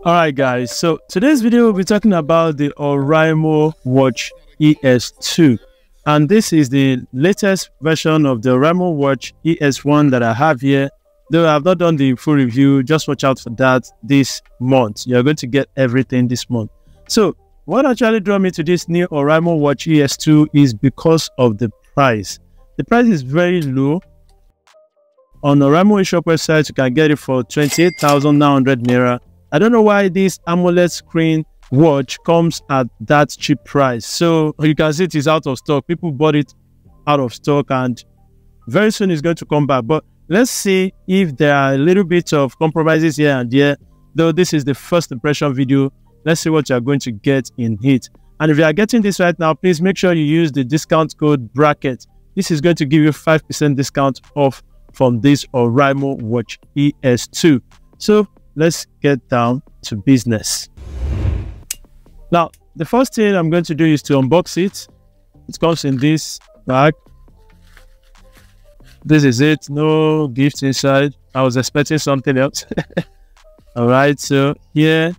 Alright guys, so today's video we'll be talking about the Oraimo Watch ES2, and this is the latest version of the Oraimo Watch ES1 that I have here. Though I have not done the full review, just watch out for that this month. You're going to get everything this month. So what actually drew me to this new Oraimo Watch ES2 is because of the price. The price is very low. On Oraimo eShop website, you can get it for 28,900 naira. I don't know why this AMOLED screen watch comes at that cheap price. So you can see it is out of stock. People bought it out of stock and very soon it's going to come back. But let's see if there are a little bit of compromises here and there. Though this is the first impression video, let's see what you're going to get in it. And if you are getting this right now, please make sure you use the discount code bracket. This is going to give you 5% discount off from this Oraimo Watch ES2. So let's get down to business. Now, the first thing I'm going to do is to unbox it. It comes in this bag. This is it. No gift inside. I was expecting something else. All right, so here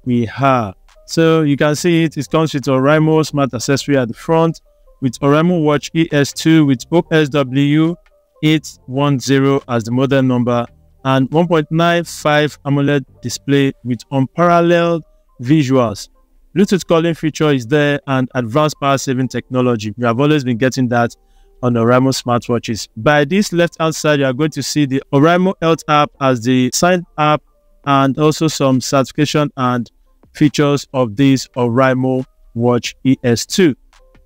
we have. So you can see it. It comes with Oraimo smart accessory at the front, with Oraimo Watch ES2 with OSW 810 as the model number, and 1.95 AMOLED display with unparalleled visuals. Bluetooth calling feature is there and advanced power saving technology. We have always been getting that on Oraimo smartwatches. By this left hand side, you are going to see the Oraimo Health app as the sign app, and also some certification and features of this Oraimo Watch ES2.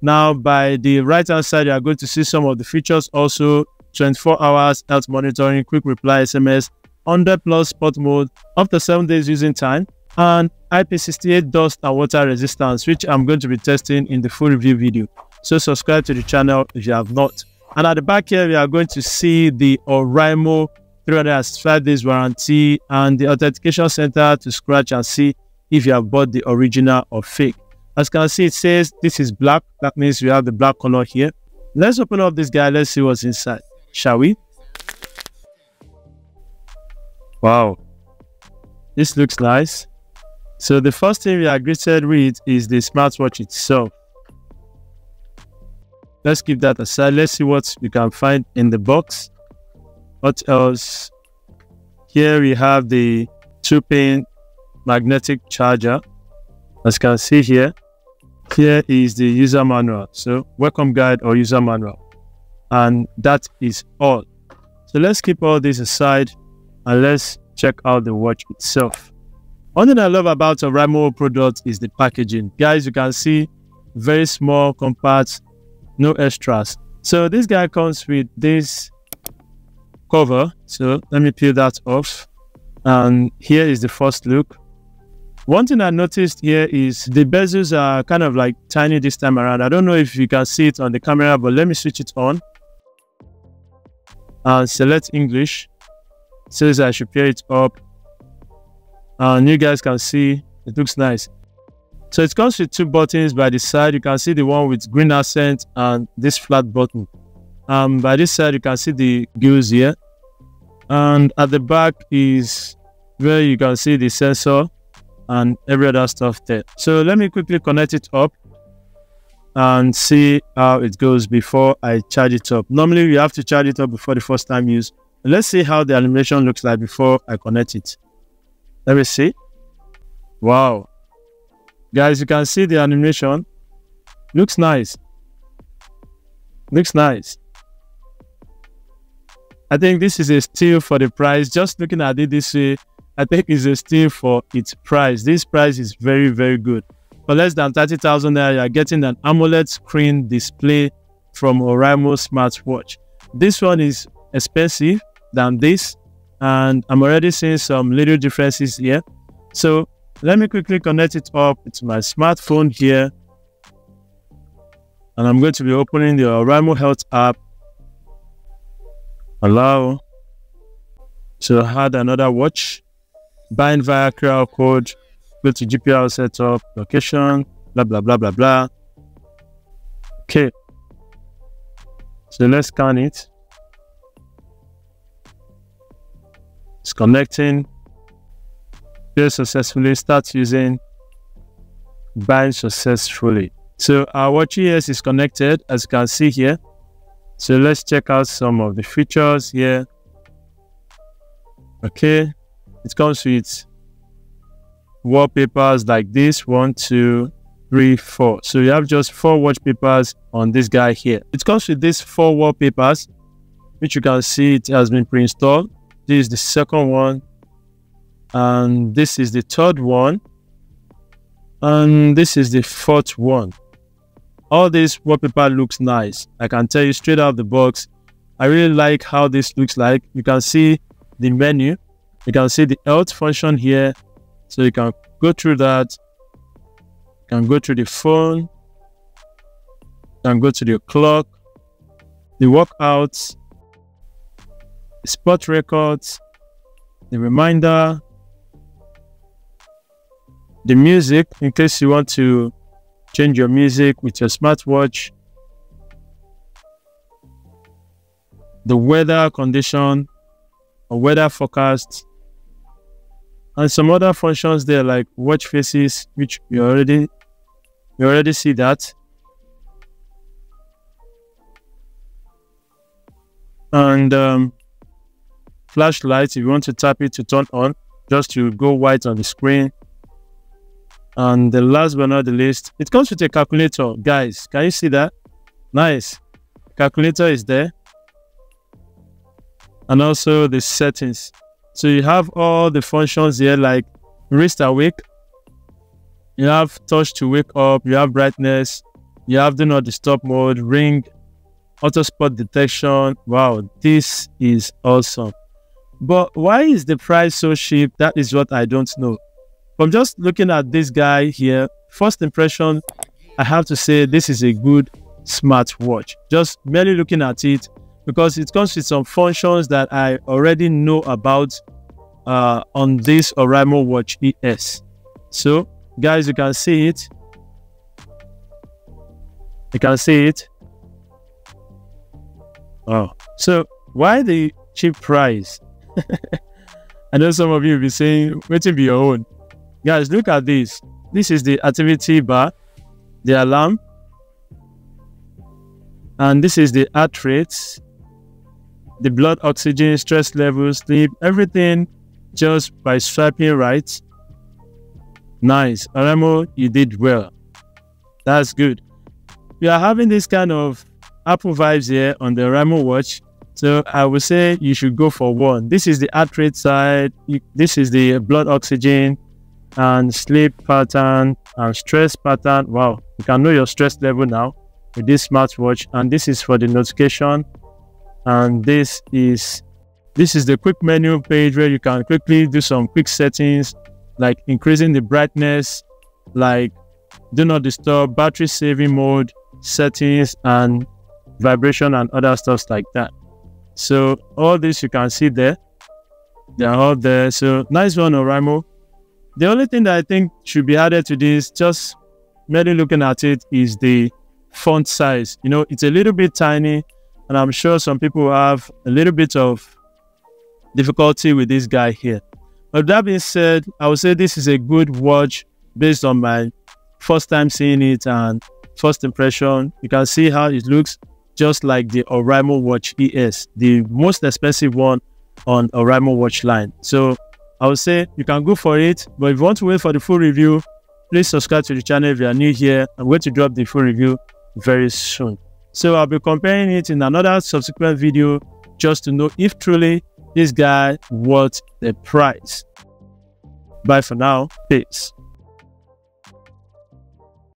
Now by the right hand side, you are going to see some of the features also: 24 hours health monitoring, quick reply SMS, 100+ sport mode, up to 7 days using time, and IP68 dust and water resistance, which I'm going to be testing in the full review video. So subscribe to the channel if you have not. And at the back here, we are going to see the Oraimo 365 days warranty and the authentication center to scratch and see if you have bought the original or fake. As you can see, it says this is black. That means we have the black color here. Let's open up this guy. Let's see what's inside, shall we? Wow, this looks nice. So the first thing we are greeted with is the smartwatch itself. Let's keep that aside. Let's see what we can find in the box. What else? Here we have the 2-pin magnetic charger. As you can see here, here is the user manual. So welcome guide or user manual. And that is all. So let's keep all this aside and let's check out the watch itself. One thing I love about Oraimo product is the packaging. Guys, you can see very small, compact, no extras. So this guy comes with this cover. So let me peel that off. And here is the first look. One thing I noticed here is the bezels are kind of like tiny this time around. I don't know if you can see it on the camera, but let me switch it on and select English. It says I should pair it up, and you guys can see it looks nice. So it comes with 2 buttons by the side. You can see the one with green accent and this flat button. By this side you can see the gears here, and at the back is where you can see the sensor and every other stuff there. So let me quickly connect it up and see how it goes before I charge it up. Normally you have to charge it up before the first time use. Let's see how the animation looks like before I connect it. Let me see. Wow, guys, you can see the animation. Looks nice. Looks nice. I think this is a steal for the price. Just looking at it this way, I think it's a steal for its price. This price is very, very good. For less than 30,000 naira, you are getting an AMOLED screen display from Oraimo smartwatch. This one is expensive than this, and I'm already seeing some little differences here. So let me quickly connect it up to my smartphone here, and I'm going to be opening the Oraimo Health app. Allow. So add another watch. Bind via QR code, go to GPR setup, location, blah, blah, blah, blah, blah. Okay. So let's scan it. It's connecting. Pair successfully. Start using. Bind successfully. So our Watch ES is connected, as you can see here. So let's check out some of the features here. Okay, it comes with wallpapers like this, 1, 2, 3, 4. So you have just 4 wallpapers on this guy here. It comes with these 4 wallpapers, which you can see it has been pre-installed. This is the second one, and this is the third one, and this is the fourth one. All this wallpaper looks nice. I can tell you straight out of the box, I really like how this looks like. You can see the menu, you can see the health function here, so you can go through that. You can go through the phone, you can go to the clock, the workouts, the spot records, the reminder, the music in case you want to change your music with your smartwatch, the weather condition or weather forecast, and some other functions there like watch faces, which we already see that. And flashlight, if you want to tap it to turn on, just to go white on the screen. And the last but not the least, it comes with a calculator. Guys, can you see that? Nice. Calculator is there. And also the settings. So you have all the functions here like wrist awake. You have touch to wake up. You have brightness. You have do not disturb mode, ring, auto spot detection. Wow, this is awesome. But why is the price so cheap? That is what I don't know. From just looking at this guy here, first impression, I have to say this is a good smartwatch. Just merely looking at it, because it comes with some functions that I already know about on this Oraimo Watch ES. So, guys, you can see it. You can see it. Oh, so why the cheap price? I know some of you will be saying, wait to be your own. Guys, look at this. This is the activity bar, the alarm, and this is the heart rate, the blood oxygen, stress level, sleep, everything just by swiping right. Nice. Oraimo, you did well. That's good. We are having this kind of Apple vibes here on the Oraimo watch. So I would say you should go for one. This is the heart rate side. This is the blood oxygen and sleep pattern and stress pattern. Wow, you can know your stress level now with this smartwatch. And this is for the notification. And this is the quick menu page where you can quickly do some quick settings like increasing the brightness, like do not disturb, battery saving mode, settings, and vibration and other stuff like that. So all this you can see there. They are all there. So nice one, Oraimo. The only thing that I think should be added to this, just merely looking at it, is the font size. You know, it's a little bit tiny, and I'm sure some people have a little bit of difficulty with this guy here. But that being said, I would say this is a good watch based on my first time seeing it and first impression. You can see how it looks just like the Oraimo Watch ES, the most expensive one on Oraimo watch line. So I would say you can go for it, but if you want to wait for the full review, please subscribe to the channel if you are new here. I'm going to drop the full review very soon. So I'll be comparing it in another subsequent video just to know if truly this guy worth the price. Bye for now. Peace.